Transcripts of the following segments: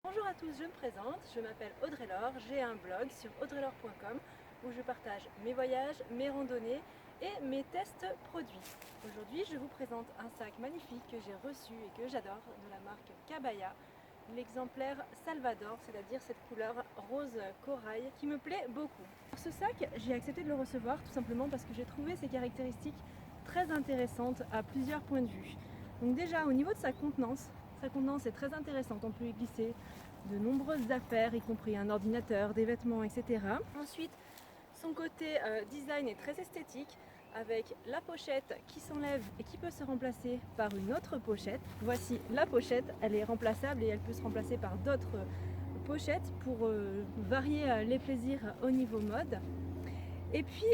Bonjour à tous, je me présente, je m'appelle Audrey Laure, j'ai un blog sur audreylaure.com où je partage mes voyages, mes randonnées et mes tests produits. Aujourd'hui, je vous présente un sac magnifique que j'ai reçu et que j'adore de la marque Cabaya, l'exemplaire Salvador, c'est-à-dire cette couleur rose corail qui me plaît beaucoup. Pour ce sac, j'ai accepté de le recevoir tout simplement parce que j'ai trouvé ses caractéristiques très intéressantes à plusieurs points de vue. Donc déjà au niveau de sa contenance est très intéressante, on peut y glisser de nombreuses affaires, y compris un ordinateur, des vêtements, etc. Ensuite, son côté design est très esthétique, avec la pochette qui s'enlève et qui peut se remplacer par une autre pochette. Voici la pochette, elle est remplaçable et elle peut se remplacer par d'autres pochettes pour varier les plaisirs au niveau mode. Et puis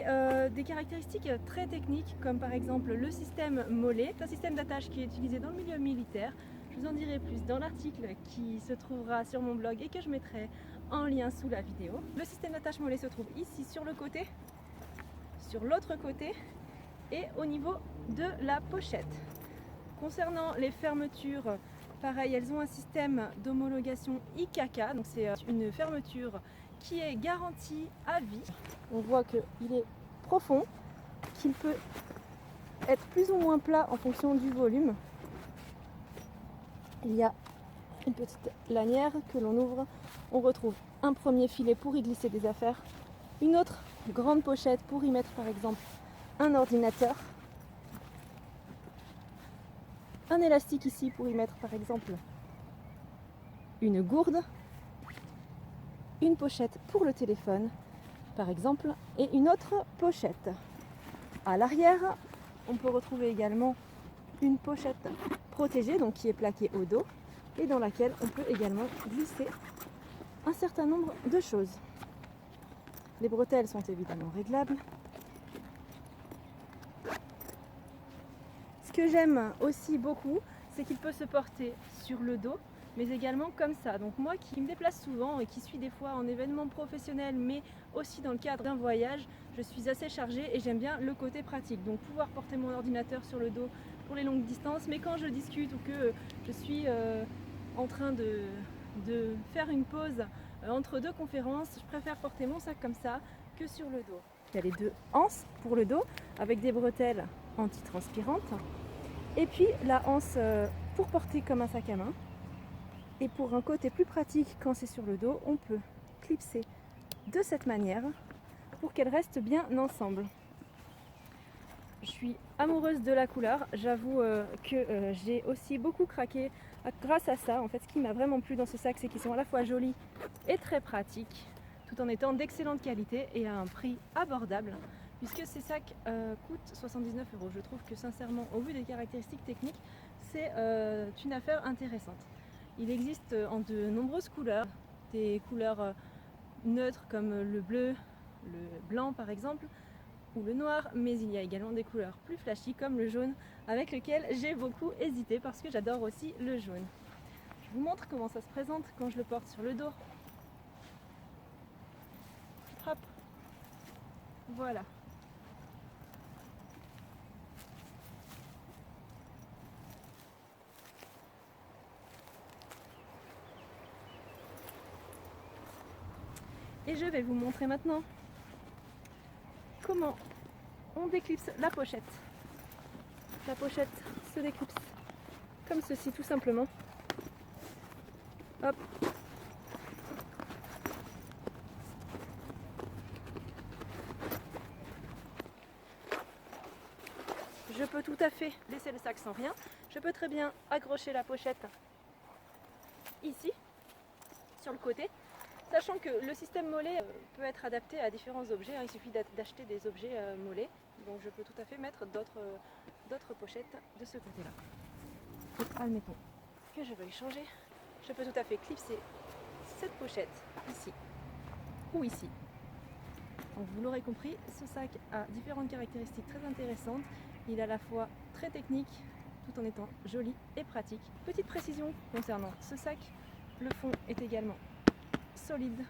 des caractéristiques très techniques comme par exemple le système mollet, c'est un système d'attache qui est utilisé dans le milieu militaire. Je vous en dirai plus dans l'article qui se trouvera sur mon blog et que je mettrai en lien sous la vidéo. Le système d'attache mollet se trouve ici sur le côté, sur l'autre côté et au niveau de la pochette. Concernant les fermetures, pareil, elles ont un système d'homologation IKK, donc c'est une fermeture qui est garantie à vie. On voit qu'il est profond, qu'il peut être plus ou moins plat en fonction du volume. Il y a une petite lanière que l'on ouvre. On retrouve un premier filet pour y glisser des affaires, une autre grande pochette pour y mettre par exemple un ordinateur, un élastique ici pour y mettre par exemple une gourde, une pochette pour le téléphone par exemple et une autre pochette. À l'arrière, on peut retrouver également une pochette protégée, donc qui est plaquée au dos et dans laquelle on peut également glisser un certain nombre de choses. Les bretelles sont évidemment réglables. Ce que j'aime aussi beaucoup, c'est qu'il peut se porter sur le dos, mais également comme ça. Donc moi qui me déplace souvent et qui suis des fois en événement professionnel, mais aussi dans le cadre d'un voyage, je suis assez chargée et j'aime bien le côté pratique. Donc pouvoir porter mon ordinateur sur le dos pour les longues distances, mais quand je discute ou que je suis en train de faire une pause entre deux conférences, je préfère porter mon sac comme ça que sur le dos. Il y a les deux anses pour le dos avec des bretelles antitranspirantes et puis la anse pour porter comme un sac à main. Et pour un côté plus pratique quand c'est sur le dos, on peut clipser de cette manière pour qu'elles restent bien ensemble. Je suis amoureuse de la couleur, j'avoue que j'ai aussi beaucoup craqué grâce à ça. En fait, ce qui m'a vraiment plu dans ce sac, c'est qu'ils sont à la fois jolis et très pratiques, tout en étant d'excellente qualité et à un prix abordable, puisque ces sacs coûtent 79 €. Je trouve que sincèrement, au vu des caractéristiques techniques, c'est une affaire intéressante. Il existe en de nombreuses couleurs, des couleurs neutres comme le bleu, le blanc par exemple, ou le noir, mais il y a également des couleurs plus flashy comme le jaune avec lequel j'ai beaucoup hésité parce que j'adore aussi le jaune. Je vous montre comment ça se présente quand je le porte sur le dos. Hop, voilà. Et je vais vous montrer maintenant comment on déclipse la pochette. La pochette se déclipse comme ceci tout simplement. Hop. Je peux tout à fait laisser le sac sans rien. Je peux très bien accrocher la pochette ici, sur le côté, sachant que le système mollet peut être adapté à différents objets. Il suffit d'acheter des objets mollets. Donc je peux tout à fait mettre d'autres pochettes de ce côté-là. Et admettons que je veuille changer. Je peux tout à fait clipser cette pochette ici ou ici. Donc vous l'aurez compris, ce sac a différentes caractéristiques très intéressantes. Il est à la fois très technique tout en étant joli et pratique. Petite précision concernant ce sac, le fond est également solide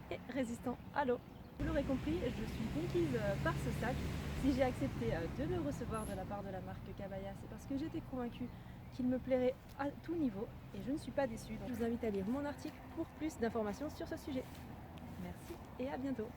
et résistant à l'eau. Vous l'aurez compris, je suis conquise par ce sac. Si j'ai accepté de le recevoir de la part de la marque Cabaya, c'est parce que j'étais convaincue qu'il me plairait à tout niveau et je ne suis pas déçue. Donc je vous invite à lire mon article pour plus d'informations sur ce sujet. Merci et à bientôt.